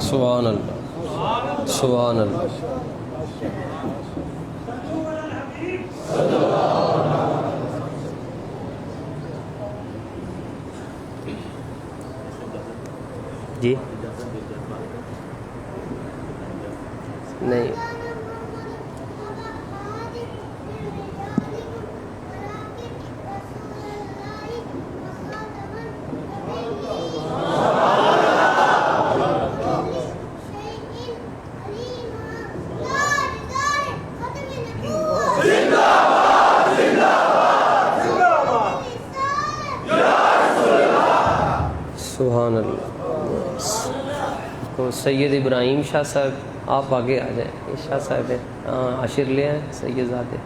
سبحان اللہ سبحان اللہ. جی نہیں سبحان اللہ. تو سید ابراہیم شاہ صاحب آپ آگے آ جائیں. یہ شاہ صاحب ہے، عاشر لے آئیں سید زادے.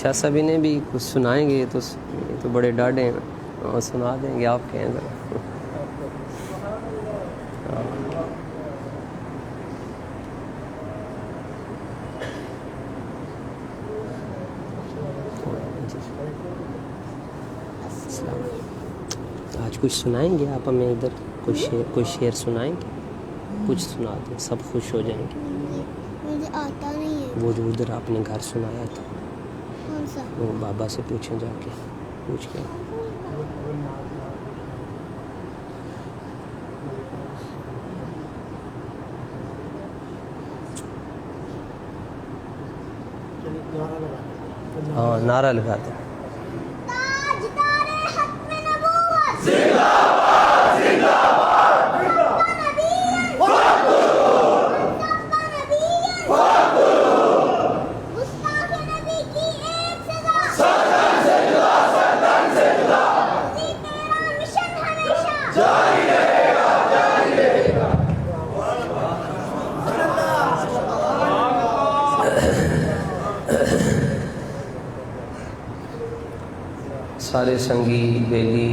شاہ صاحب انہیں بھی کچھ سنائیں گے تو یہ تو بڑے ڈاڈے ہیں، سنا دیں گے. آپ کہیں ذرا. آج کچھ سنائیں گے آپ ہمیں؟ ادھر کوئی شعر سنائیں گے؟ کچھ سنا دیں، سب خوش ہو جائیں گے. مجھے آتا نہیں ہے. وہ جو ادھر آپ نے گھر سنایا تھا کون سا؟ وہ بابا سے پوچھیں، جا کے پوچھ کے. ہاں نعرہ لگا دیں. تاجدار ختم نبوت زندہ باد زندہ باد. گستاخ نبی کی ایک سزا سردن زندہ سردن زندہ. تیرا مشن ہمیشہ جاری رہے گا جاری رہے گا. سارے سنگی بیلی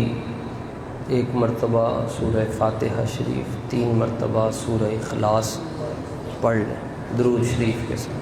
ایک مرتبہ سورہ فاتحہ شریف، 3 مرتبہ سورہ اخلاص پڑھ لیں درود شریف کے ساتھ.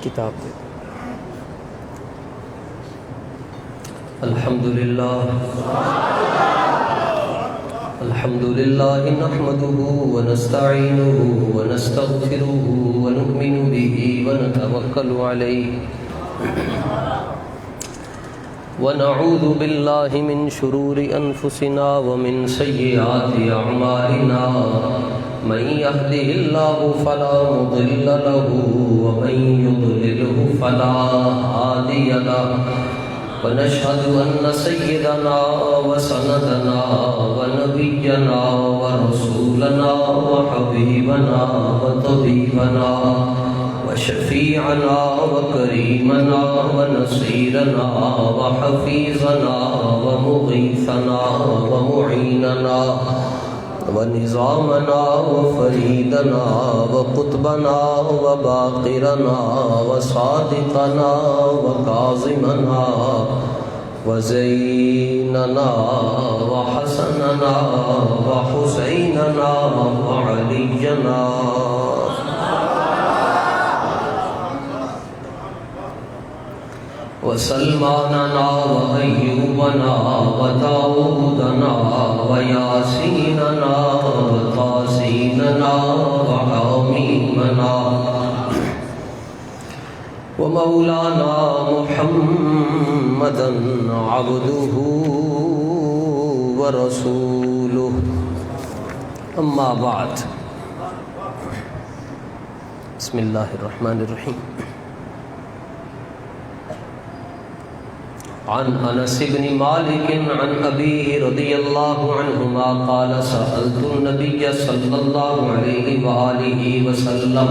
کتاب دے. الحمدللہ نحمده ونستعینه ونستغفره ونؤمن به ونتوکل علیہ ونعوذ باللہ من شرور انفسنا ومن سیئات اعمالنا. من يهده الله فلا مضل له ومن يضلله فلا هادي له. ونشهد أن سيدنا وسندنا ونبينا ورسولنا وحبيبنا وطبيبنا وشفيعنا وكريمنا ونصيرنا وحفيظنا ومغيثنا ومعيننا ونظامنا وفريدنا وقطبنا وباقرنا وصادقنا وكاظمنا وزيننا وحسننا وحسيننا وعلينا وسلماننا وأيوبنا وداودنا وياسيننا وطاسيننا وحميمنا ومولانا محمدا عبده ورسوله ورسوله أما بعد بسم الله الرحمن الرحيم عن انس بن مالك عن ابيه رضي الله عنهما قال سألت النبي صلى الله عليه وآله وسلم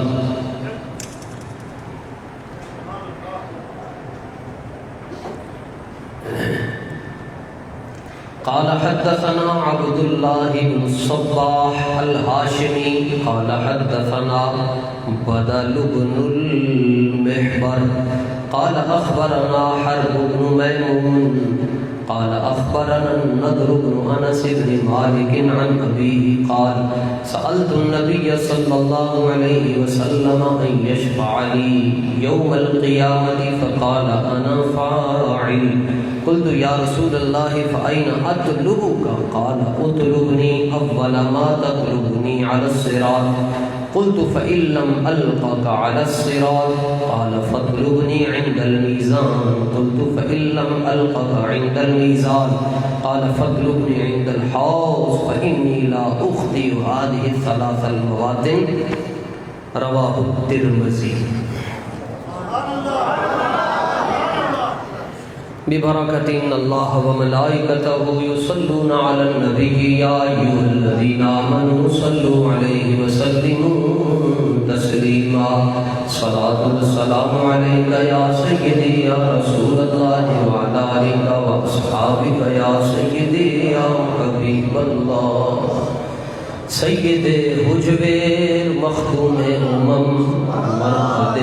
قال حدثنا عبد الله بن الصباح الهاشمي قال حدثنا بدل بن المحبر قال أخبرنا حرب بن ميمون قال أخبرنا النضر بن أنس بن مالك عن أبيه قال سألت النبي صلى الله عليه وسلم أن يشفع لي يوم القيامة فقال أنا فاعل قلت يا رسول الله فأين أطلبك قال اطلبني أول ما تطلبني على الصراط قلت فإن لم ألقك على الصراط قال فاطلبني عند الميزان قلت فإن لم ألقك عند الميزان قال فاطلبني عند الحوض فإني لا أخطئ هذه الثلاث المواطن رواه الترمذي ببركة إن الله وملائكته يصلون على النبي يا أيها الذين آمنوا صلوا عليه وسلموا تسليما صلاة والسلام عليك يا سيدي يا رسول الله وعلى آلك وأصحابك يا سيدي يا حبيب الله سید حجبیر مختوم مرد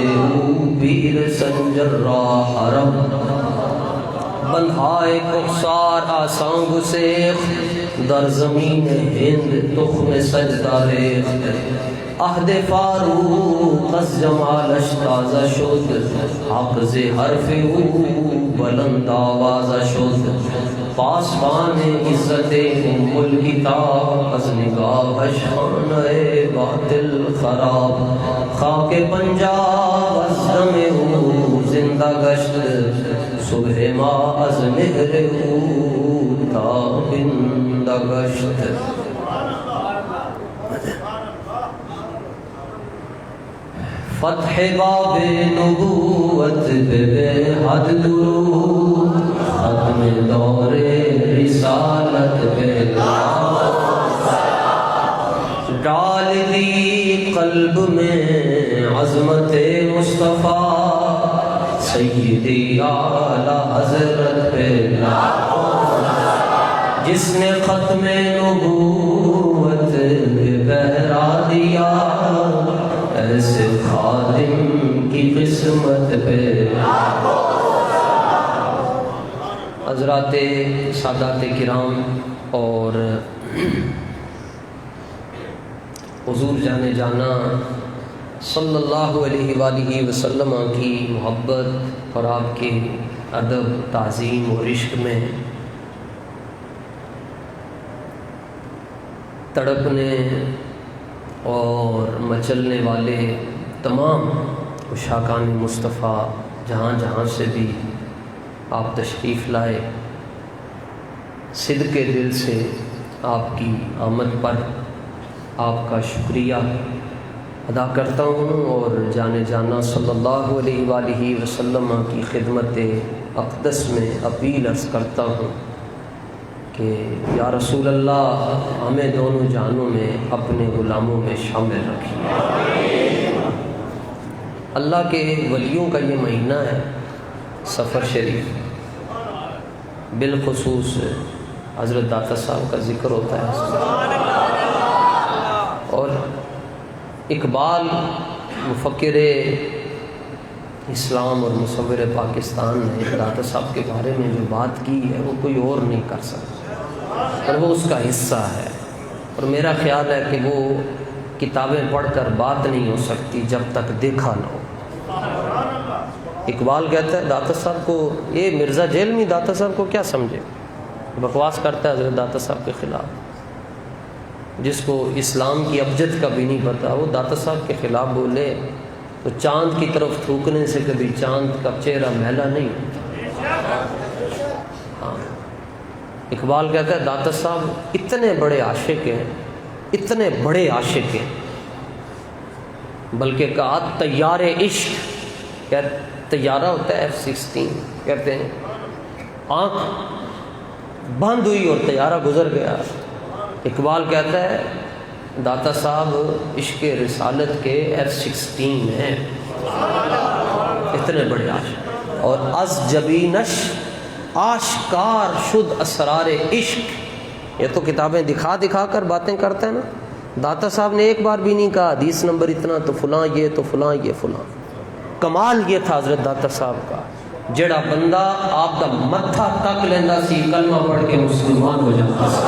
پیر سنجر را حرم بنہائے کخسار آسان گسیخ در زمین ہند تخم سجدہ ریخت عہد فاروق از جمالش تازہ شد حافظ حرف او بلند آوازہ شد پاسبان عزت ام الکتاب از نگاہش خانہ باطل خراب خاک پنجاب از دم او زندہ گشت صبح ما از مہر او تابندہ گشت فتح باب نبوت بے حد درود ختم دور رسالت پہ ڈال دی قلب میں عظمت مصطفیٰ سیدی اعلیٰ حضرت پہ جس نے ختم نبوت میں بہرا دیا ایسے خادم کی قسمت پہ حضرات سادات کرام اور حضور جانے جانا صلی اللہ علیہ وآلہ وسلم کی محبت اور آپ کے ادب تعظیم اور عشق میں تڑپنے اور مچلنے والے تمام عشاقان مصطفیٰ جہاں جہاں سے بھی آپ تشریف لائے صدق دل سے آپ کی آمد پر آپ کا شکریہ ادا کرتا ہوں اور جانے جانا صلی اللہ علیہ وآلہ وسلم کی خدمت اقدس میں اپیل عرض کرتا ہوں کہ یا رسول اللہ ہمیں دونوں جانوں میں اپنے غلاموں میں شامل رکھیے۔ اللہ کے ولیوں کا یہ مہینہ ہے سفر شریف، بالخصوص حضرت داتا صاحب کا ذکر ہوتا ہے اور اقبال مفکر اسلام اور مصور پاکستان نے داتا صاحب کے بارے میں جو بات کی ہے وہ کوئی اور نہیں کر سکتا اور وہ اس کا حصہ ہے، اور میرا خیال ہے کہ وہ کتابیں پڑھ کر بات نہیں ہو سکتی جب تک دیکھا نہ ہو۔ اقبال کہتا ہے داتا صاحب کو، یہ مرزا جیل میں داتا صاحب کو کیا سمجھے، بکواس کرتا ہے حضرت داتا صاحب کے خلاف، جس کو اسلام کی ابجد کا بھی نہیں پتہ وہ داتا صاحب کے خلاف بولے تو چاند کی طرف تھوکنے سے کبھی چاند کا چہرہ میلا نہیں ہوتا۔ ہاں اقبال کہتا ہے داتا صاحب اتنے بڑے عاشق ہیں، اتنے بڑے عاشق ہیں، بلکہ کہا طیار عشق، کیا طیارہ ہوتا ہے F-16 کہتے ہیں، آنکھ بند ہوئی اور طیارہ گزر گیا۔ اقبال کہتا ہے داتا صاحب عشق رسالت کے F-16 ہیں، اتنے بڑے عاشق۔ اور از جبینش آشکار شد اسرار عشق، یہ تو کتابیں دکھا دکھا کر باتیں کرتے ہیں نا، داتا صاحب نے ایک بار بھی نہیں کہا حدیث نمبر اتنا تو فلاں یہ تو فلاں یہ فلاں۔ کمال یہ تھا حضرت داتا صاحب کا، جڑا بندہ آپ کا متھا تک لینا سی کلمہ پڑھ کے مسلمان ہو جاتا سی،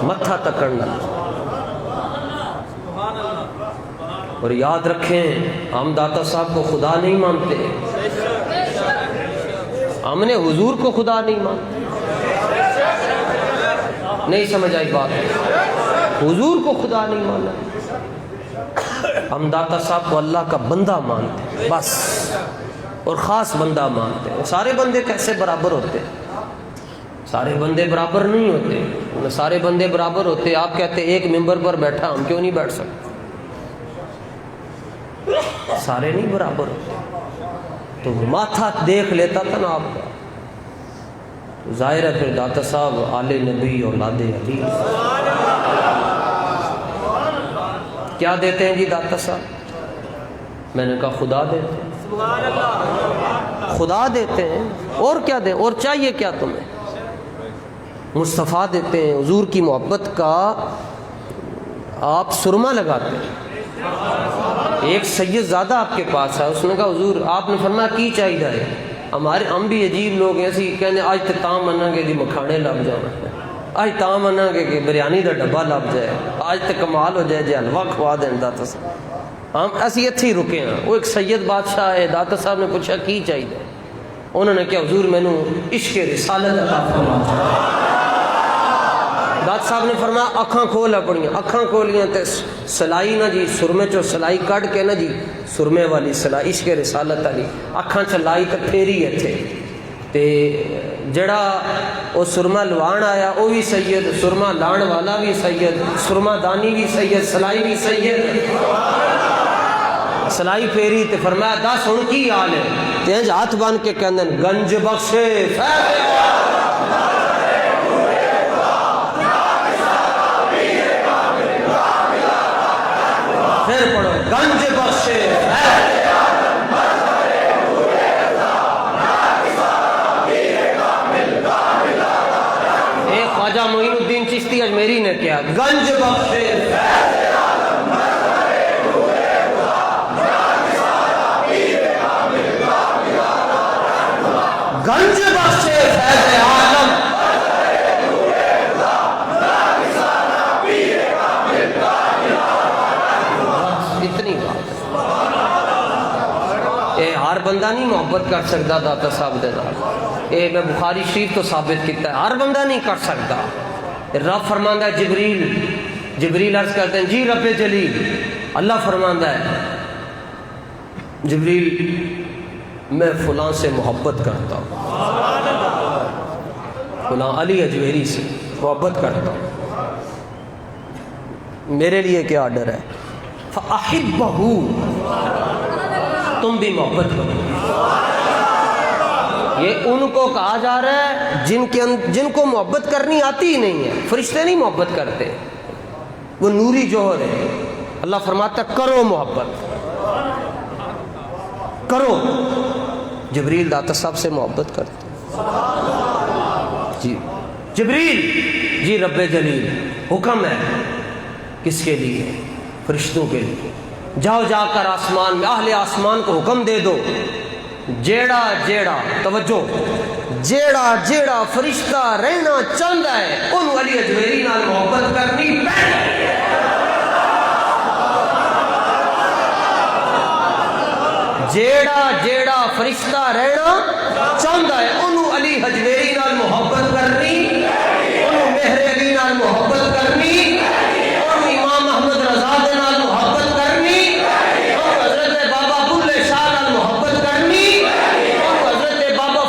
متھا تکڑنا۔ اور یاد رکھیں ہم داتا صاحب کو خدا نہیں مانتے، ہم نے حضور کو خدا نہیں مانتے، نہیں سمجھ آئی بات، حضور کو خدا نہیں مانا، ہم داتا صاحب کو اللہ کا بندہ مانتے ہیں بس، اور خاص بندہ مانتے ہیں۔ سارے بندے کیسے برابر ہوتے ہیں؟ سارے بندے برابر نہیں ہوتے، سارے بندے برابر ہوتے، آپ کہتے ایک ممبر پر بیٹھا ہم کیوں نہیں بیٹھ سکتے؟ سارے نہیں برابر ہوتے، تو ماتھا دیکھ لیتا تھا نا آپ کا، ظاہر ہے پھر داتا صاحب آل نبی اولاد علی۔ کیا دیتے ہیں جی داتا صاحب؟ میں نے کہا خدا دیتے ہیں، خدا دیتے ہیں، اور کیا دیں؟ اور چاہیے کیا تمہیں؟ مصطفیٰ دیتے ہیں، حضور کی محبت کا آپ سرما لگاتے ہیں۔ ایک سید زادہ آپ کے پاس ہے، اس نے کہا حضور آپ نے فرمایا کی چاہیے ہے؟ ہم بھی عجیب لوگ ہیں، اسی کہنے آج تو تاں منا گے جی مکھانے لگ جانا، آج تاں منا گے کہ بریانی دا ڈبا لگ جائے، آج تو کمال ہو جائے جی حلوہ کھوا دیں داتا صاحب۔ ہم ایسی اتھے ہی رکے ہیں۔ وہ ایک سید بادشاہ ہے، داتا صاحب نے پوچھا کی چاہیے؟ انہوں نے کہا حضور میں نے عشق رسالت عطا فرما۔ داتا صاحب نے فرمایا اکھاں کھول اپنی، اکھاں کھولیاں تے سلائی نا جی سرمے چو سلائی کٹ کے نا جی سرمے والی سلائی عشق رسالت والی اکھاں چلائی تے پھیری اتھے تے جڑا وہ سرما لوان آیا وہ بھی سید، سرما لان والا بھی سید، سرما دانی بھی سید، سلائی بھی سید، سلائی پھیری تے فرمایا دس ہن کی حال ہے؟ تے انج ہاتھ بن کے کہندے گنج بخشے پھر پڑھو گنج بخشے ایک خواجہ معین الدین چشتی اجمیری نے کیا گنج بخشے گنج بخشے فیض عالم، اتنی بات ہے۔ ہر بندہ نہیں محبت کر سکتا داتا صاحب دے نال، میں بخاری شریف تو ثابت کیتا ہے، ہر بندہ نہیں کر سکتا۔ رب فرماندا ہے جبریل عرض کرتے ہیں جی رب جلیل، اللہ فرماندا ہے جبریل میں فلاں سے محبت کرتا ہوں، فلاں علی اجمیری سے محبت کرتا ہوں، میرے لیے کیا آرڈر ہے؟ فَأَحِبَّهُ، تم بھی محبت کرو۔ یہ ان کو کہا جا رہا ہے جن کو محبت کرنی آتی ہی نہیں ہے۔ فرشتے نہیں محبت کرتے، وہ نوری جوہر ہے۔ اللہ فرماتا ہے کرو محبت کرو۔ جبریل داتا صاحب سے محبت کرتے جی، جبریل جی رب جلیل حکم ہے، کس کے لیے؟ فرشتوں کے لیے۔ جاؤ جا کر آسمان میں اہل آسمان کو حکم دے دو، جیڑا جیڑا توجہ جیڑا جیڑا فرشتہ رہنا چاہتا ہے انہوں علی اجمیری نال محبت کرنی پہنی۔ جیڑا جیڑا فرشتہ رہنا چاہتا ہے انہوں علی اجمیری نال محبت کرنی، انہوں مہر علی نال محبت کرنی، انہوں امام احمد رضا دے نال محبت کرنی، انہوں حضرت بابا بلے شاہ نال محبت کرنی، انہوں حضرت بابا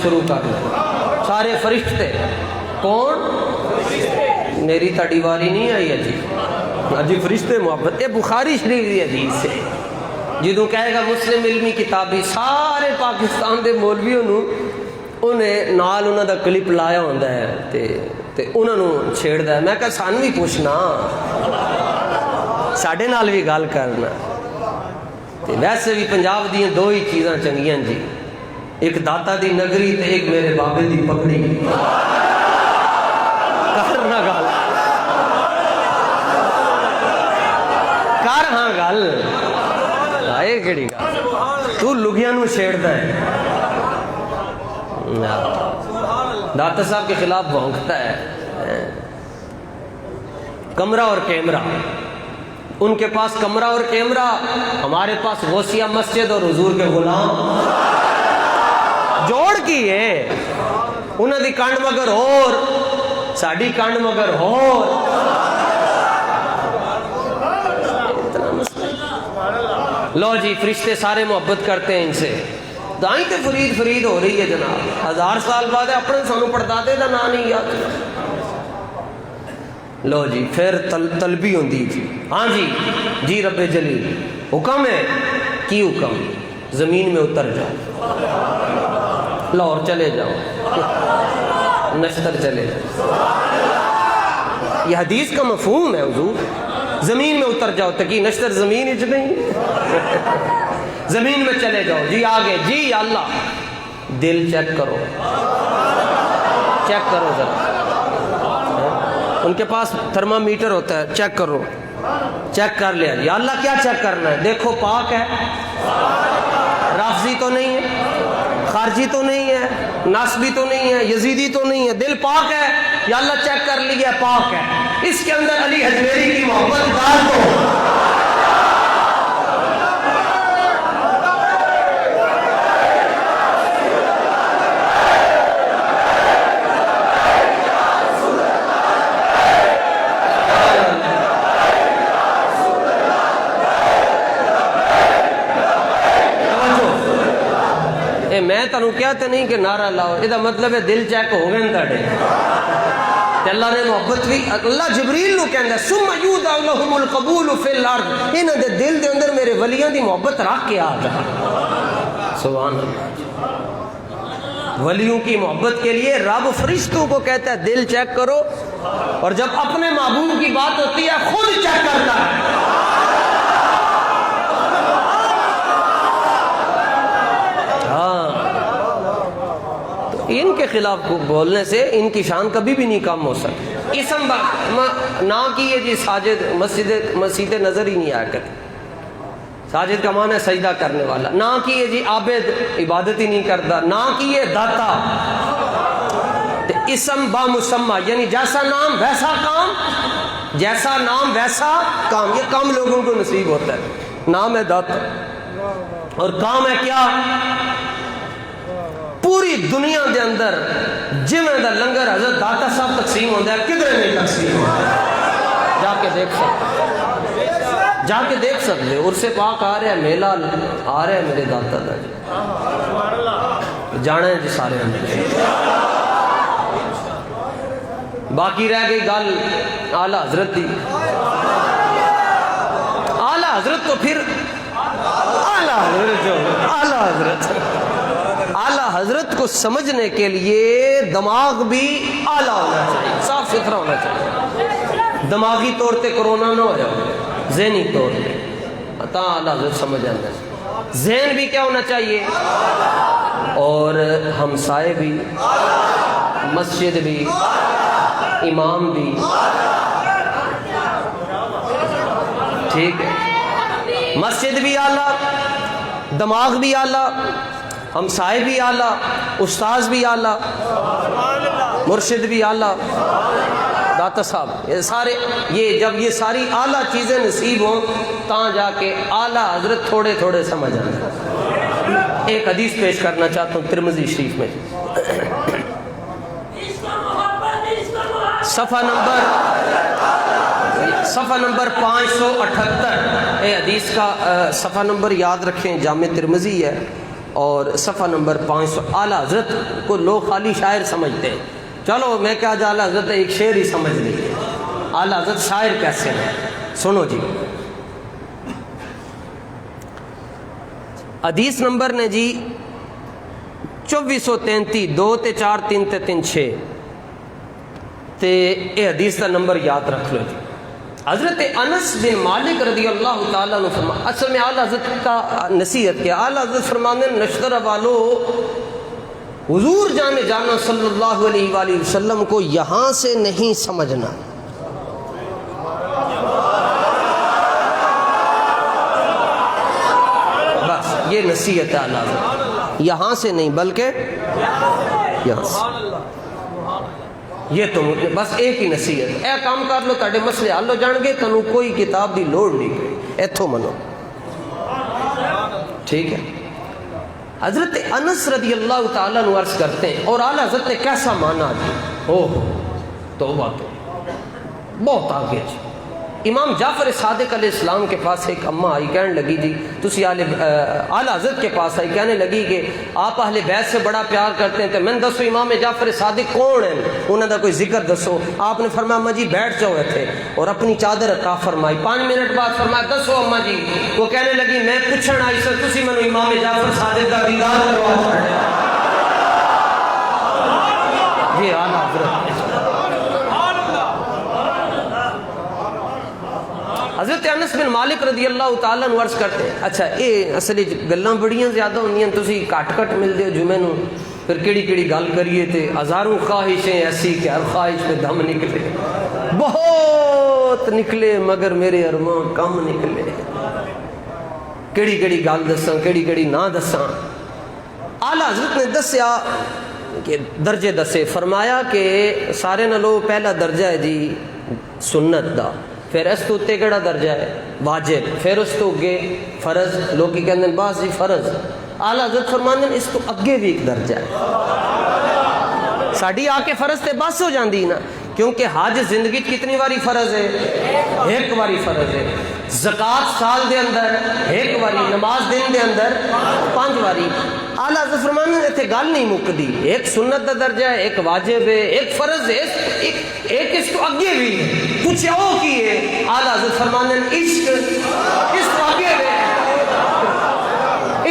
شروع کر لیں سارے فرشتے. کون؟ میری تاڑی واری نہیں آئی ہے جی فرشتے محبت. یہ بخاری شریف کی حدیث ہے. جدوں کہے گا مسلم علمی کتابی سارے پاکستان دے مولویوں انہیں نال انہوں دا کلپ لایا ہوتا ہے تے انہوں نے چھیڑتا ہے. میں کہا سان بھی پوچھنا ساڈے نال بھی گل کرنا. ویسے بھی پنجاب دیاں دو ہی چیزاں چنگیاں جی, ایک داتا دی نگری تے ایک میرے بابے دی پکڑی. کرنا گل کر ہاں گل آئے کیڑی گل تو لگیاں نو چھیڑتا ہے. داتا صاحب کے خلاف بھونکتا ہے. کمرہ اور کیمرہ, ان کے پاس کمرہ اور کیمرہ, ہمارے پاس غوثیہ مسجد اور حضور کے غلام. جوڑ کی ہے انہوں دی کنڈ مگر اور ساڑی کنڈ مگر اور. لو جی فرشتے سارے محبت کرتے ہیں ان سے. دائیں تے فرید فرید ہو رہی ہے جناب. 1000 سال بعد اپنے سانو پڑھدادے دا نام نہیں یاد. لو جی پھر طلبی ہوندی جی. ہاں جی رب جلیل حکم ہے. کی حکم؟ زمین میں اتر جاؤ, لاہور چلے جاؤ, نشتر چلے جاؤ. یہ حدیث کا مفہوم ہے حضور. زمین میں اتر جاؤ تکی نشتر زمین اچ نہیں. زمین میں چلے جاؤ جی آگے. جی اللہ دل چیک کرو ذرا. ان کے پاس تھرمامیٹر ہوتا ہے, چیک کرو. چیک کر لیا جی اللہ کیا چیک کرنا ہے؟ دیکھو پاک ہے, رافضی تو نہیں ہے, خارجی تو نہیں ہے, ناسبی تو نہیں ہے, یزیدی تو نہیں ہے, دل پاک ہے. یا اللہ چیک کر لیا پاک ہے. اس کے اندر علی حجویری کی محبت ڈال دو. میں تنوں کہتے نہیں کہ نعرہ لاؤ, یہ مطلب ہے دل چیک ہو گئے تاڑے. اللہ نے محبت بھی اللہ جبریل نو کہندا ثم یودع لهم القبول فی الارض. انہاں دے دل دے اندر میرے ولیاں دی محبت رکھ کے آ جا. سبحان اللہ. ولیوں کی محبت کے لیے رب فرشتوں کو کہتا ہے دل چیک کرو, اور جب اپنے محبوب کی بات ہوتی ہے خود چیک کرتا ہے. ان کے خلاف بولنے سے ان کی شان کبھی بھی نہیں کم ہو سکتی. اسم نہ کیے جی ساجد, مسجد نظر ہی نہیں آیا کرتی. ساجد کا معنی ہے سجدہ کرنے والا. نہ کیے جی عابد, عبادت ہی نہیں کرتا. نہ کیے داتا. اسم با مسمہ یعنی جیسا نام ویسا کام, جیسا نام ویسا کام. یہ کام لوگوں کو نصیب ہوتا ہے. نام ہے داتا اور کام ہے کیا؟ پوری دنیا دے اندر جویں دا لنگر حضرت داتا صاحب تقسیم ہوتا ہے کدھر نہیں تقسیم ہوتا. جا کے دیکھ سکتے اور سے پاک آ رہا ہے, میلہ آ رہا ہے میرے داتا دا جی. جانا ہے جی سارے اندر. باقی رہ گئی گل اعلیٰ حضرت دی. اعلیٰ حضرت تو پھر اعلیٰ حضرت کو سمجھنے کے لیے دماغ بھی اعلیٰ ہونا چاہیے, صاف ستھرا ہونا چاہیے. دماغی طور پہ کرونا نہ ہو جائے, ذہنی طور پہ تا اعلیٰ حضرت سمجھ جاتا ہے. ذہن بھی کیا ہونا چاہیے, اور ہمسائے بھی, مسجد بھی, امام بھی. ٹھیک ہے, مسجد بھی اعلیٰ, دماغ بھی اعلیٰ, ہمسائے بھی اعلیٰ, استاذ بھی اعلیٰ, مرشد بھی اعلیٰ, داتا صاحب, یہ سارے یہ جب یہ ساری اعلیٰ چیزیں نصیب ہوں تاں جا کے اعلیٰ حضرت تھوڑے تھوڑے سمجھ آئیں. ایک حدیث پیش کرنا چاہتا ہوں ترمذی شریف میں, صفحہ نمبر 578. اے حدیث کا صفحہ نمبر یاد رکھیں, جامع ترمذی ہے اور صفحہ نمبر 500. اعلیٰ حضرت کو لوگ خالی شاعر سمجھتے ہیں. چلو میں کیا جا اعلیٰ حضرت ایک شعر ہی سمجھ لیجیے. اعلیٰ حضرت شاعر کیسے ہیں سنو جی. حدیث نمبر نے جی 2433 2 تے 4 3 تے 3 6 تے اے حدیث کا نمبر یاد رکھ لو جی. حضرت انس بن مالک رضی اللہ تعالیٰ عنہ فرما، اصل میں اعلیٰ حضرت کا نصیحت کیا. اعلیٰ حضرت فرمانے نشتر والو حضور جانے جانا صلی اللہ علیہ وآلہ وسلم کو یہاں سے نہیں سمجھنا. بس یہ نصیحت ہے اعلیٰ حضرت، یہاں سے نہیں بلکہ یہاں سے. یہ تو بس ایک ہی نصیحت. اے کام کر لو تاڑے مسئلے حل ہو جان گے، تنو کوئی کتاب دی لوڑ نہیں پئی، ایتھوں منو. ٹھیک ہے. حضرت انس رضی اللہ تعالیٰ عنہ عرض کرتے ہیں اور اعلیٰ حضرت نے کیسا مانا جی. توبہ تو بہت آگے جی. امام جعفر صادق علیہ السلام کے پاس ایک اماں آئی، کہنے لگی جی تسی اعلیٰ حضرت کے پاس آئی، کہنے لگی کہ آپ اہل بیت سے بڑا پیار کرتے ہیں تو میں دسو امام جعفر صادق کون ہیں، انہوں نے کوئی ذکر دسو. آپ نے فرمایا اماں جی بیٹھ جاؤ تھے اور اپنی چادر عطا فرمائی. 5 منٹ بعد فرمایا دسو اماں جی. وہ کہنے لگی میں پوچھن آئی سر تسی مینوں امام جعفر صادق کا دیدار کروا چھڑیا. یہ اعلیٰ حضرت. حضرت انس بن مالک رضی اللہ تعالیٰ عنہ عرض کرتے ہیں اچھا یہ اصل گلاں بڑیاں زیادہ ہوندیاں، تسی کٹ کٹ ملتے ہو جمعے نو، پھر کیڑی کیڑی گل کریے تے ہزاروں خواہشیں ایسی کہ ہر خواہش پہ دم نکلے. بہت نکلے مگر میرے ارماں کم نکلے. کیڑی کیڑی گل دساں کیڑی کیڑی نہ دساں. اعلیٰ حضرت نے دسیا کہ درجے دسے. فرمایا کہ سارے نالوں پہلا درجہ ہے جی سنت دا، پھر اس تو اتے کیڑا درجہ ہے واجب، پھر اس تو اگے فرض. لوگ کہندے ہیں بس جی فرض. اعلیٰ حضرت فرماندے ہیں اس تو اگے بھی ایک درجہ ہے. ساڈی آ کے فرض تے بس ہو جاندی نا، کیونکہ حج زندگی کتنی واری فرض ہے؟ ایک واری فرض ہے. زکوٰۃ سال دے اندر ایک واری، نماز دن دے اندر 5 واری. اعلیٰ حضرت فرماندے ہیں اتنے گل نہیں مکدی. ایک سنت دا درجہ ہے، ایک واجب ہے، ایک فرض ہے، ایک اس تو اگے بھی ہے. پوچھے وہ کی ہے؟ اعلیٰ حضرت فرماندے ہیں عشق اس تو اگے ہے.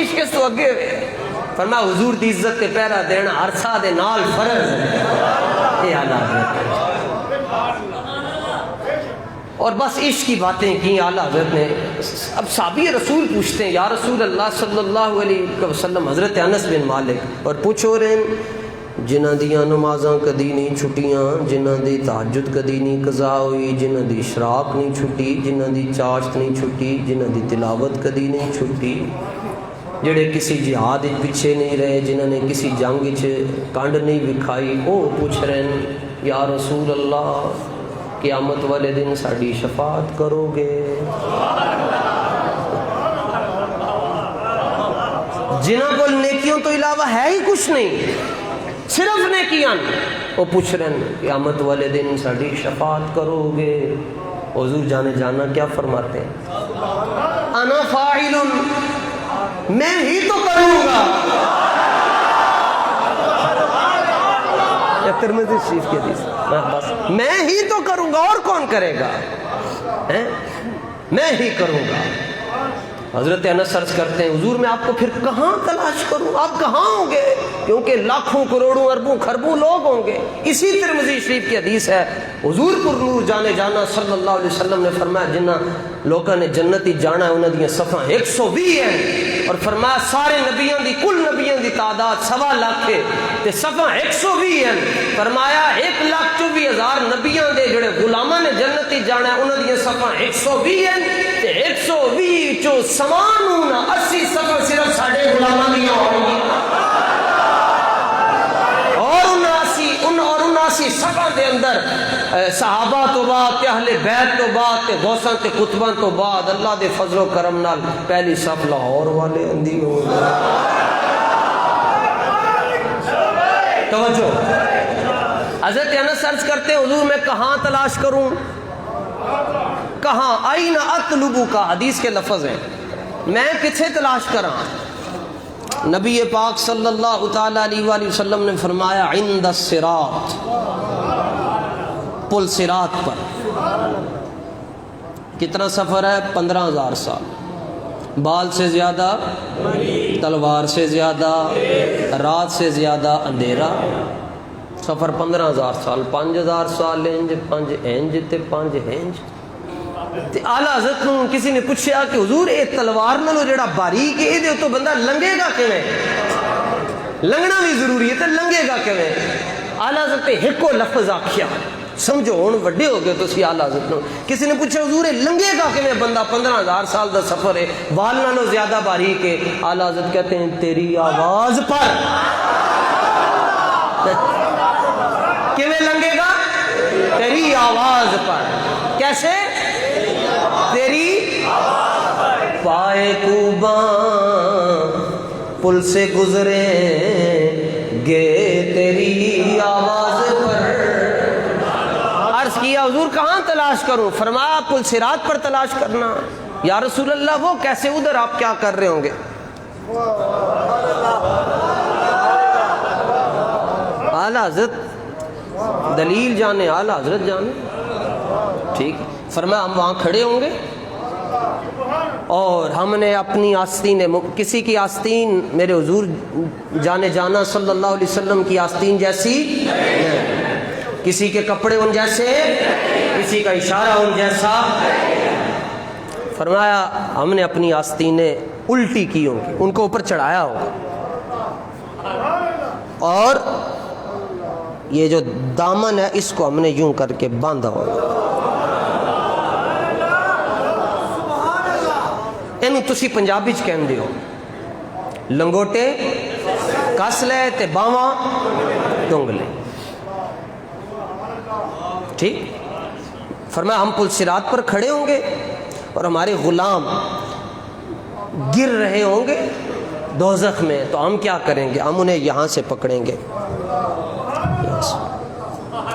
عشق اس تو اگے ہے. فرمایا حضور دی عزت تے پہرا دینا عرصہ دے نال فرض ہے. یہ اعلیٰ حضرت. اور بس عشق کی باتیں کی اعلیٰ حضرت نے. اب صحابی رسول پوچھتے ہیں یا رسول اللہ صلی اللہ علیہ وسلم، حضرت انس بن مالک، اور پوچھو رہے جنہاں دیاں نمازاں کدی نہیں چھٹیاں، جنہاں دی تہجد کدی نہیں قضا ہوئی، جنہاں دی اشراق نہیں چھٹی، جنہاں دی چاشت نہیں چھٹی، جنہاں دی تلاوت کدی نہیں چھٹی، جڑے کسی جہاد پیچھے نہیں رہے، جنہاں نے کسی جنگ کنڈ نہیں وکھائی، وہ پوچھ رہے ہیں یا رسول اللہ قیامت والے دن ساڈی شفاعت کرو گے؟ جنہاں کو نیکیوں تو علاوہ ہے ہی کچھ نہیں، صرف نیکیاں، وہ پوچھ رہے ہیں قیامت والے دن ساڈی شفاعت کرو گے؟ حضور جانے جانا کیا فرماتے ہیں؟ انا فاعل، میں ہی تو کروں گا. ترمذی شریف کی حدیث، بس میں ہی تو کروں گا، اور کون کرے گا؟ میں ہی کروں گا. حضرت انس عرض کرتے ہیں حضور میں آپ کو پھر کہاں تلاش کروں، آپ کہاں ہوں گے؟ کیونکہ لاکھوں کروڑوں اربوں خربوں لوگ ہوں گے. اسی ترمذی شریف کی حدیث ہے حضور پر نور جانے جانا صلی اللہ علیہ وسلم نے فرمایا جنہ لوگوں نے جنتی جانا ہے انہوں نے صفحہ 120 ہیں، اور فرمایا سارے نبیوں دی کل نبیوں دی تعداد 1.25 لاکھ ہے تے صفحہ 120 ہیں. فرمایا 1,24,000 نبیوں دے جڑے غلاماں نے جنتی جانا ہے انہوں دی صفحہ 120 ہیں تے 120 چو 80 صفحہ صرف ساڈے غلاماں دی ہوں گی، اور 79 صفحہ دے اندر صحابہ تو بعد، اہل بیت تو بعد، غوثاں تے قطباں تو بعد اللہ دے فضل و کرم نال پہلی صف لاہور والے اندھی ہو گئے. توجہ. حضرت انس عرض کرتے ہیں حضور میں کہاں تلاش کروں؟ کہاں؟ آئین اطلبو کا حدیث کے لفظ ہیں، میں کتھے تلاش کراں؟ نبی پاک صلی اللہ تعالی علیہ وآلہ وسلم نے فرمایا عند الصراط، پل صراط پر کتنا سفر ہے؟ 15,000 سال، بال سے زیادہ تلوار سے زیادہ رات سے زیادہ اندھیرا، سفر 15,000 سال، 5,000 سال انج 5 انج تے 5 انج۔ تے اعلیٰ حضرت نو کسی نے پوچھا کہ حضور اے تلوار نالو جڑا باریک ہے دے تو بندہ لنگے گا کیویں؟ لنگنا بھی ضروری ہے تے لنگے گا کیویں؟ اعلیٰ حضرت ایکو لفظ آکھیا، سمجھو ہن وڈے ہو گئے تسی اعلیٰ حضرت نو، کسی نے پوچھا حضور لنگے گا کیویں بندہ؟ 15,000 سال دا سفر ہے، بال نالوں زیادہ باریک ہے۔ اعلیٰ حضرت کہتے ہیں تیری آواز پر۔ کیویں لنگے گا؟ تیری آواز پر۔ کیسے؟ تیری پائے کوباں پل سے گزریں گے تیری آواز پر۔ عرض کیا حضور کہاں تلاش کروں؟ فرمایا پل صراط پر تلاش کرنا۔ یا رسول اللہ وہ کیسے؟ ادھر آپ کیا کر رہے ہوں گے؟ اعلیٰ حضرت دلیل جانے، اعلیٰ حضرت جانے، ٹھیک۔ فرمایا ہم وہاں کھڑے ہوں گے اور ہم نے اپنی آستین، کسی کی آستین میرے حضور جانے جانا صلی اللہ علیہ وسلم کی آستین جیسی، کسی کے کپڑے ان جیسے، کسی کا اشارہ ان جیسا۔ فرمایا ہم نے اپنی آستینیں الٹی کی ہوں گی، ان کو اوپر چڑھایا ہوگا، اور یہ جو دامن ہے اس کو ہم نے یوں کر کے باندھا ہوگا۔ اینو تسی پنجابی چ کہندے ہو لنگوٹے کس لے تے باواں ٹنگ لے، ٹھیک۔ فرمایا ہم پل صراط پر کھڑے ہوں گے اور ہمارے غلام گر رہے ہوں گے دوزخ میں، تو ہم کیا کریں گے؟ ہم انہیں یہاں سے پکڑیں گے،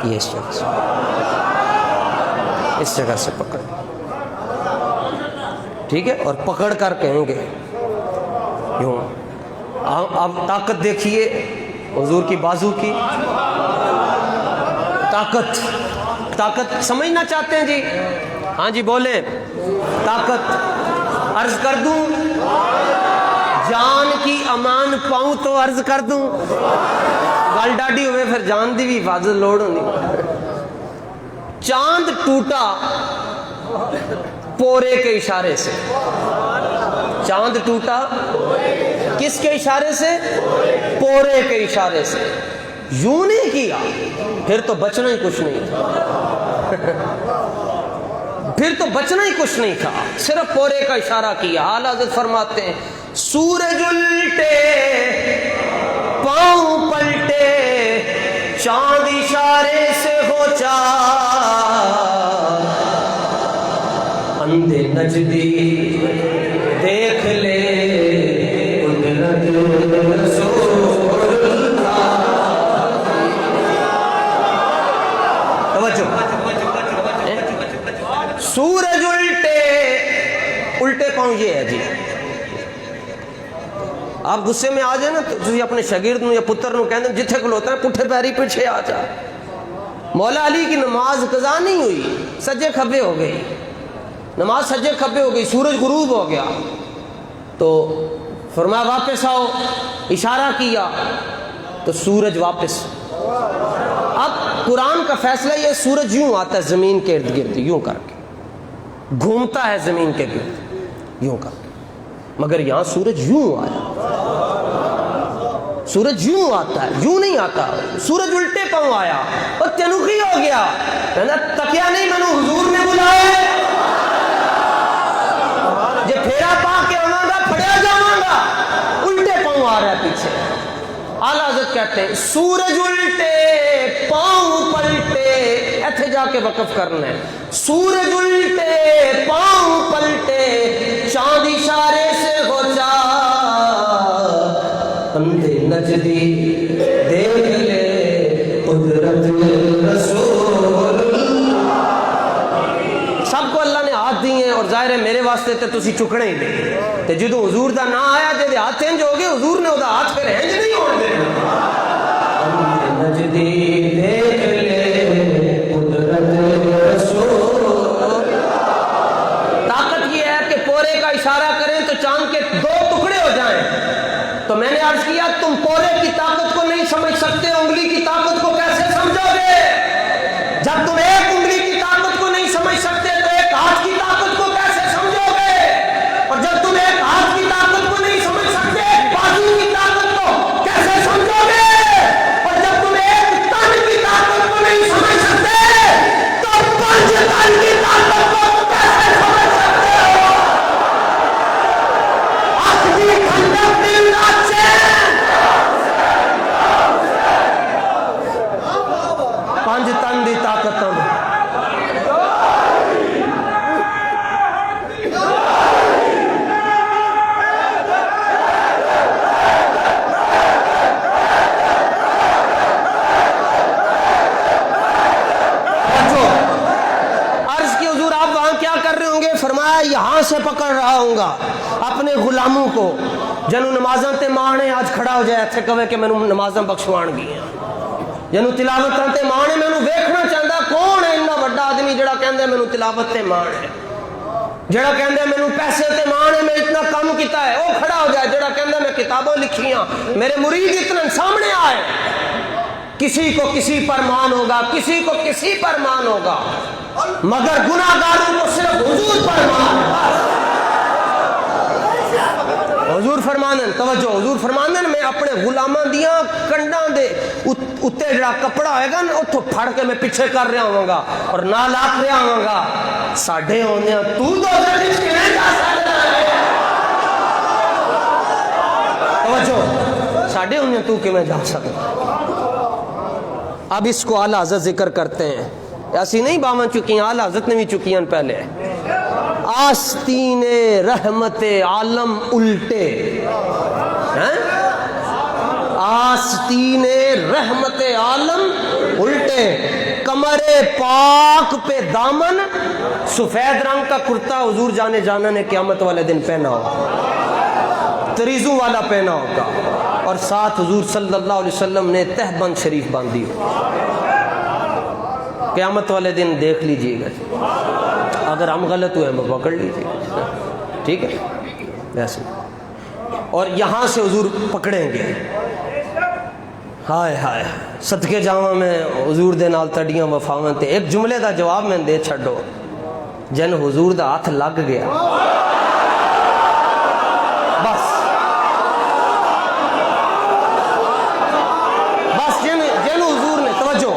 یہ اس جگہ سے پکڑیں، ٹھیک ہے، اور پکڑ کر کہیں گے یوں۔ اب طاقت دیکھیے حضور کی بازو کی طاقت سمجھنا چاہتے ہیں جی؟ ہاں جی بولیں، طاقت عرض کر دوں، جان کی امان پاؤں تو عرض کر دوں، گل ڈاڈی ہوئے پھر جان دی بھی حفاظت لوڑ ہونی۔ چاند ٹوٹا پورے کے اشارے سے، چاند ٹوٹا کس کے اشارے سے؟ پورے کے اشارے سے۔ یوں نہیں کیا پھر تو بچنا ہی کچھ نہیں تھا، پھر تو بچنا ہی کچھ نہیں تھا، صرف پورے کا اشارہ کیا۔ اعلیٰ حضرت فرماتے ہیں سورج الٹے پاؤں پلٹے چاند اشارے سے ہو چار، اندھے نجدی دیکھ لے قدرت رسول اللہ۔ سورج الٹے پاؤں یہ ہے جی۔ آپ غصے میں آ جائیں نا تو تسی اپنے شاگرد نو یا پتر نو کہندے جتھے کھلوتا ہے پٹھے پیری پیچھے آ جا۔ مولا علی کی نماز قضا نہیں ہوئی، سجے کھبے ہو گئی، نماز سجے کھبے ہو گئی، سورج غروب ہو گیا، تو فرمایا واپس آؤ، اشارہ کیا تو سورج واپس۔ اب قرآن کا فیصلہ یہ، سورج یوں آتا ہے زمین کے ارد گرد یوں کر کے، گھومتا ہے زمین کے گرد یوں کر کے، مگر یہاں سورج یوں آیا، سورج یوں آتا ہے، یوں نہیں آتا، سورج الٹے پاؤں آیا اور تینوخی ہو گیا، کہنا تکیا نہیں میں نے حضور نے بلایا جے پھیرا پا کے آواں گا پھڑیا جاواں گا، الٹے پاؤں آ رہا ہے پیچھے۔ اعلیٰ حضرت کہتے ہیں سورج الٹے پاؤں پلٹے، ایتھے جا کے وقف کرنا ہے، سورج الٹے پاؤں پلٹے چاند اشارے سے ہو جا، اندھے نجدی دیکھ لے قدرت رسول اللہ۔ سب کو اللہ نے ہاتھ ہاتھ دیے اور ظاہر ہے میرے واسطے تے تسی چکنے ہی نہیں تے جدوں حضور دا نا آیا جے ہاتھ انج ہو گئے حضور نے او دا ہاتھ پھر انج نہیں ہونے دینا نجدی دیکھ لے قدرت رسول طاقت یہ ہے کہ پورے کا اشارہ کریں تو چاند کے 2 ٹکڑے ہو جائیں تو میں نے عرض کیا تم پورے کی طاقت کو نہیں سمجھ سکتے انگلی کی طاقت کو کیسے سمجھو گے جب تم ایک انگلی کی طاقت کو نہیں سمجھ سکتے تو ایک ہاتھ کی طاقت کو کیسے سمجھو گے اور جب تم ایک ہاتھ کی طاقت کو نہیں سمجھ سکتے ایک بازو کی طاقت کو کیسے سمجھو گے اور جب تم ایک تن کی طاقت کو نہیں سمجھ سکتے تو 5 تن کی طاقت کو کیسے سمجھ سکتے ہو اپنی ٹھنڈک دل رات سے 5 تن دی طاقت ہوں فرمایا یہاں سے پکڑ رہا ہوں گا اپنے غلاموں کو جنہوں نمازاں تے مانے آج کھڑا ہو جائے تھے کہے کہ میں نمازاں بخشوان گئی ہیں جنہوں تلاوتاں تے مانے میں انہوں ویکھنا چاہتا کون ہے اتنا بڑا آدمی جڑا کہندے میں انہوں تلاوت تے مان ہے جڑا کہندے میں انہوں پیسے تے مان ہے میں اتنا کم کیتا ہے وہ کھڑا ہو جائے جڑا کہندے میں کتابوں لکھیاں میرے مرید اتنا سامنے آئے کسی کو کسی پر مان ہوگا کسی کو کسی پر مان ہوگا مگر گناہگاروں کو صرف حضور پر مان حضور فرمانن توجہ حضور فرمانن میں اپنے غلاماں دیاں کنڈاں دے اتے جڑا کپڑا ہوئے گا اتھو پھڑ کے میں پیچھے کر رہا ہوں گا اور نال آکھ رہا ہوں گا ساڑھے ہونے تو دوزخ وچ کیویں جا سکدا ہے توجہ ساڑھے ہونے تو کیویں جا سکدا اب اس کو اعلیٰ حضرت ذکر کرتے ہیں ایسی نہیں باون چکی اعلیٰ حضرت نے بھی چکی ہیں پہلے آستین رحمت عالم الٹے آستین رحمت عالم الٹے کمر پاک پہ دامن سفید رنگ کا کرتا حضور جانے جانا نے قیامت والے دن پہنا ہوگا تریزوں والا پہنا ہوگا اور ساتھ حضور صلی اللہ علیہ وسلم نے تہبند شریف باندھی ہو قیامت والے دن دیکھ لیجئے گا اگر ہم غلط ہوئے ہم پکڑ لیجئے گا ٹھیک ہے ایسے اور یہاں سے حضور پکڑیں گے ہائے ہائے صدقے جاواں میں حضور دے نال تڑیاں وفاواں تے ایک جملے دا جواب میں دے چھڑو جن حضور دا ہاتھ لگ گیا بس جن حضور نے توجہ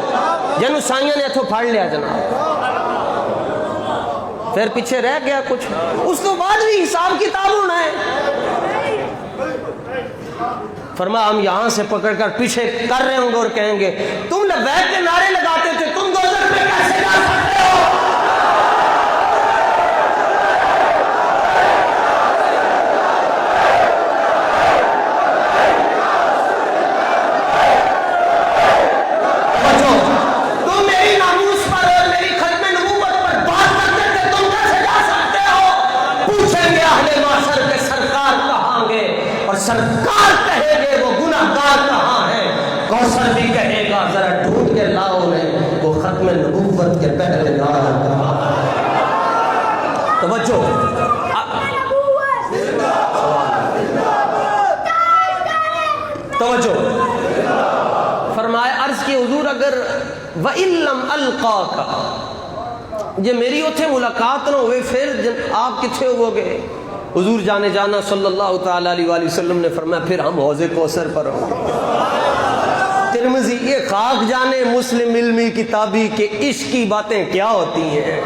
جن سائیاں نے اتھو پھاڑ لیا جناب پھر پیچھے رہ گیا کچھ اس تو بعد بھی حساب کتاب ہونا ہے فرمایا ہم یہاں سے پکڑ کر پیچھے کر رہے ہوں گے اور کہیں گے تم لبیک کے نعرے لگاتے تھے تم دوزخ میں کیسے جا سکتے ہو سرکار کہے گے وہ گناہگار کہاں ہے کوثر بھی کہے گا ذرا ڈھونڈ کے لاؤ نے وہ ختم نبوت کے پہلے نار کہاں توجہ توجہ فرمائے عرض کی حضور اگر وَإِن لَمْ أَلْقَاكَ یہ میری اتھے ملاقات نہ ہوئے پھر آپ کتھے ہو گئے حضور جانے جانا صلی اللہ تعالیٰ علیہ وسلم نے فرمایا پھر ہم حوض کوثر پر ہوں ترمذی یہ خاک جانے مسلم علمی کتابی کہ عشق کی باتیں کیا ہوتی ہیں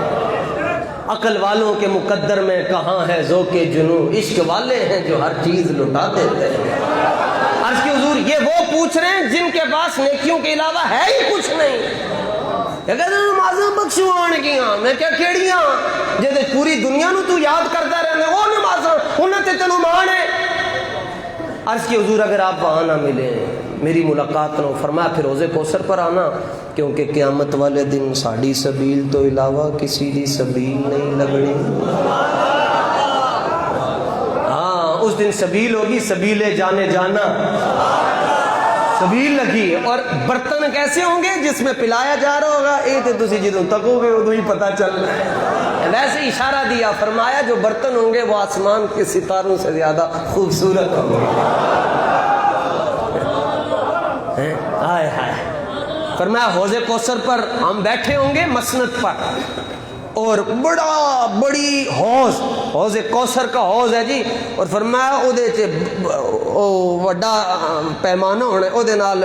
عقل والوں کے مقدر میں کہاں ہے ذوق جنوں عشق والے ہیں جو ہر چیز لٹا دیتے ہیں عرض کی حضور یہ وہ پوچھ رہے ہیں جن کے پاس نیکیوں کے علاوہ ہے ہی کچھ نہیں اگر نمازاں بخشوان گیاں میں کیا کیڑیاں جے پوری دنیا نو تو یاد کرتا رہنے وہ نمازاں انہاں تے تینوں مان ہے عرض کی حضور اگر آپ وہاں نہ ملیں، میری ملاقات نہ ہو، فرمایا پھر حوض کوثر پر آنا، کیونکہ قیامت والے دن ساڑی سبیل تو علاوہ کسی دی سبیل نہیں لگنی۔ ہاں اس دن سبیل ہوگی، سبیل جانے جانا سبیل لگی، اور برتن کیسے ہوں گے؟ جس میں پلایا جا رہا ہوگا، اے تے تسی جدوں تکو گے ادوں ہی پتہ چلنا ہے۔ ویسے اشارہ دیا، فرمایا جو برتن ہوں گے وہ آسمان کے ستاروں سے زیادہ خوبصورت ہوں گے۔ ہائے ہائے، فرمایا حوض کوثر پر ہم بیٹھے ہوں گے مسند پر، اور بڑی حوض کوثر کا حوض ہے جی، اور فرمایا او دے چ وڈا پیمانہ ہونا، او دے نال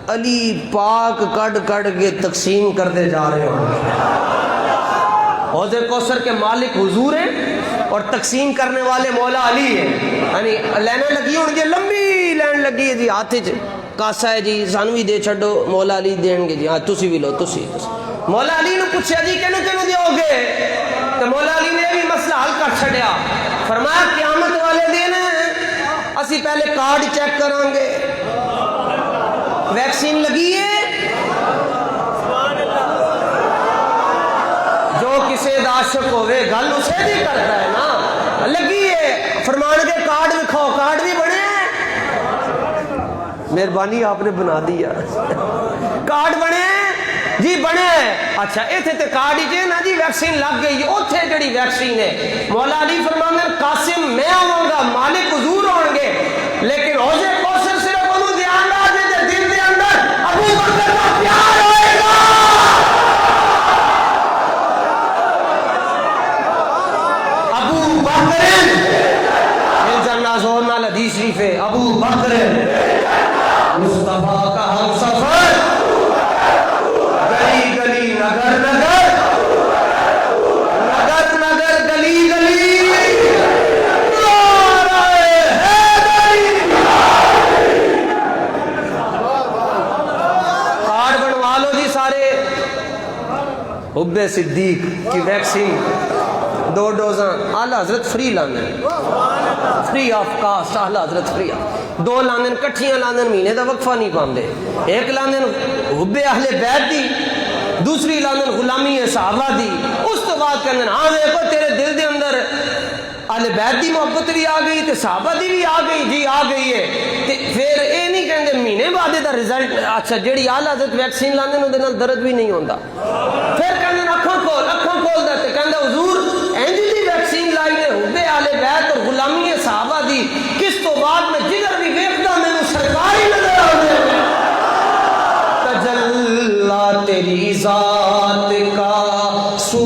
علی پاک کڈ کے تقسیم کرتے جا رہے ہوں گے۔ حوض کوثر کے مالک حضور ہیں اور تقسیم کرنے والے مولا علی ہیں، یعنی لیناں لگی ہوں گی، لمبی لین لگی ہے جی، ہاتھ چ کاسا ہے جی، سانو بھی دے چھڈو، مولا علی دین گے جی، ہاں تسی بھی لو تسی۔ مولا علی نے پوچھا جی کینوں دیو گے؟ تو مولا علی نے بھی مسئلہ حل کر چھڈیا، فرمایا قیامت والے دن اسی پہلے کارڈ چیک کریں گے، ویکسین لگی ہے، جو کسی دا عاشق ہوئے گل اسے بھی کرتا ہے نا، لگی ہے، فرمان کے کارڈ دکھاؤ، کارڈ بھی بنے ہیں، مہربانی آپ نے بنا دیا، کارڈ بنے جی، بنے اچھا ایتھے تے کارڈ ہی نا جی، ویکسین لگ گئی، اوتھے جڑی ویکسین ہے، مولا علی فرماندے قاسم میں آواں گا، مالک حضور ہون گے، لیکن حوض کوثر صرف انہوں دھیان دا جے دل دے اندر ابو بکر کا پیار ہوئے گا۔ ابو بکر جنہ زور نال حدیث شریف ہے، ابو بکر مصطفیٰ کا ہم سفر، گلی گلی نگر نگر، نگر نگر گلی گلی، نعرہ حیدری۔ کارڈ بنوا لو جی سارے، حب صدیق کی ویکسین 2 ڈوزاں اعلیٰ حضرت فری لاندن، فری آف کاسٹ، اعلیٰ حضرت فری آف، 2 لاندن کٹھیاں لاندن، مہینے دا وقفہ نہیں پاندے، ایک لاندن حب اہل بیت دی، دوسری لاندن غلامی صحابہ دی، اس تو بعد کہندے ہاں دیکھو تیرے دل دے اندر اہل بیت دی محبت بھی آ گئی تے صحابہ دی بھی آ گئی جی، آ گئی ہے، تے پھر اے نہیں کہندے مہینے بعد دا رزلٹ اچھا جیڑی اعلیٰ حضرت ویکسین لاندن اودے نال درد بھی نہیں ہوندا، پھر کہندے اکھاں کھول دے تے کہندا حضور انج دی ویکسین لائی نے حب اہل بیت اور غلامی صحابہ دی، کس تو بعد میں جگر بھی ویکھدا مینوں سرکار ہی نظر آندے، تجلی تیری ذات کا سو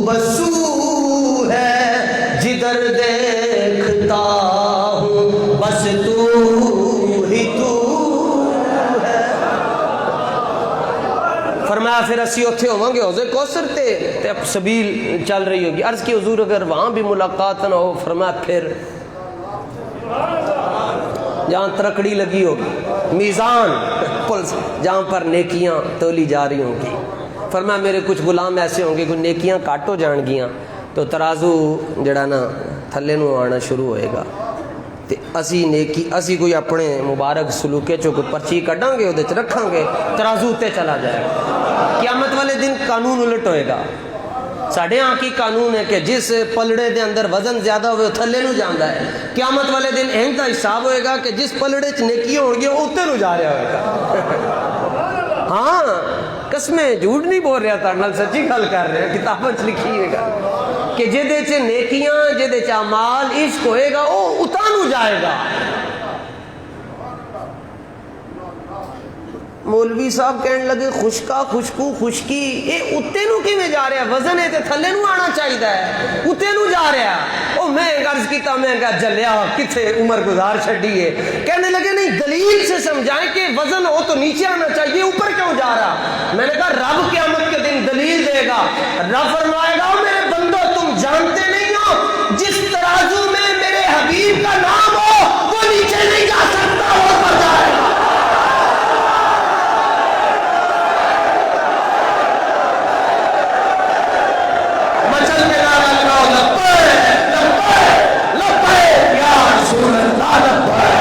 بسو ہے، جدھر دیکھتا ہوں بس تو ہی تو ہے۔ فرمایا پھر اسی اتھے ہوواں گے حوض کوثر تے سبیل چل رہی ہوگی۔ عرض کی حضور اگر وہاں بھی ملاقات نہ ہو، فرمایا پھر جہاں ترکڑی لگی ہوگی، میزان پلس جہاں پر نیکیاں تولی جا رہی ہوں گی، فرمایا میرے کچھ غلام ایسے ہوں گے کہ نیکیاں کاٹ ہو جان گیاں تو ترازو جڑا نا تھلے نو آنا شروع ہوئے گا، تے اسی کوئی اپنے مبارک سلوکے چو کوئی پرچی کڈاں گے اودے چ رکھاں گے، ترازو تے چلا جائے گا۔ قیامت والے دن قانون الٹ ہوئے گا، ساڑھے ہاں کی قانون ہے کہ جس پلڑے دے اندر وزن زیادہ ہوئے تھلے نو جاندہ ہے، قیامت والے دن این کا حساب ہوئے گا کہ جس پلڑے چ نیکیاں ہوں گی وہ اتے نو جا رہا ہوئے گا۔ ہاں قسمیں جھوٹ نہیں بول رہا تھا، نال سچی گل کر رہے ہیں، کتابوں چ لکھی ہوئے گا کہ جدے چ نیکیاں جدے چ اعمال عشق ہوئے گا وہ اتا نو جائے گا۔ مولوی صاحب کہنے لگے خشکا خشکو خشکی، یہ اتے نو کی میں جا رہا ہے، وزن ہے تے تھلے نو آنا چاہیے ہے، اتے نو جا رہا ہے۔ او میں عرض کیتا، میں کہا جلیا کتھے عمر گزار چھڑی ہے، کہنے لگے نہیں دلیل سے سمجھائیں کہ وزن ہو تو نیچے آنا چاہیے، اوپر کیوں جا رہا؟ میں نے کہا رب قیامت کے دن دلیل دے گا، رب فرمائے گا میرے بندو تم جانتے نہیں ہو جس ترازو میں میرے حبیب کا نام ہو وہ نیچے نہیں جا سکتا، وہ اوپر جائے گا۔ یا رسول اللہ لبیک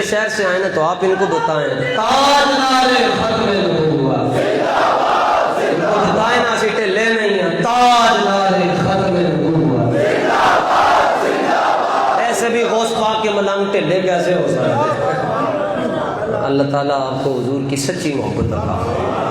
دوسرے شہر سے آئے نا تو آپ ان کو بتائیں تاجدار ختم نبوت، ان کو بتائیں نا سیٹے لے نہیں ہیں، تاجدار ختم نبوت، ایسے بھی غوث پاک کے ملنگ ٹھڈے کیسے ہو سکتے ہیں؟ اللہ تعالیٰ آپ کو حضور کی سچی محبت عطا فرمائے۔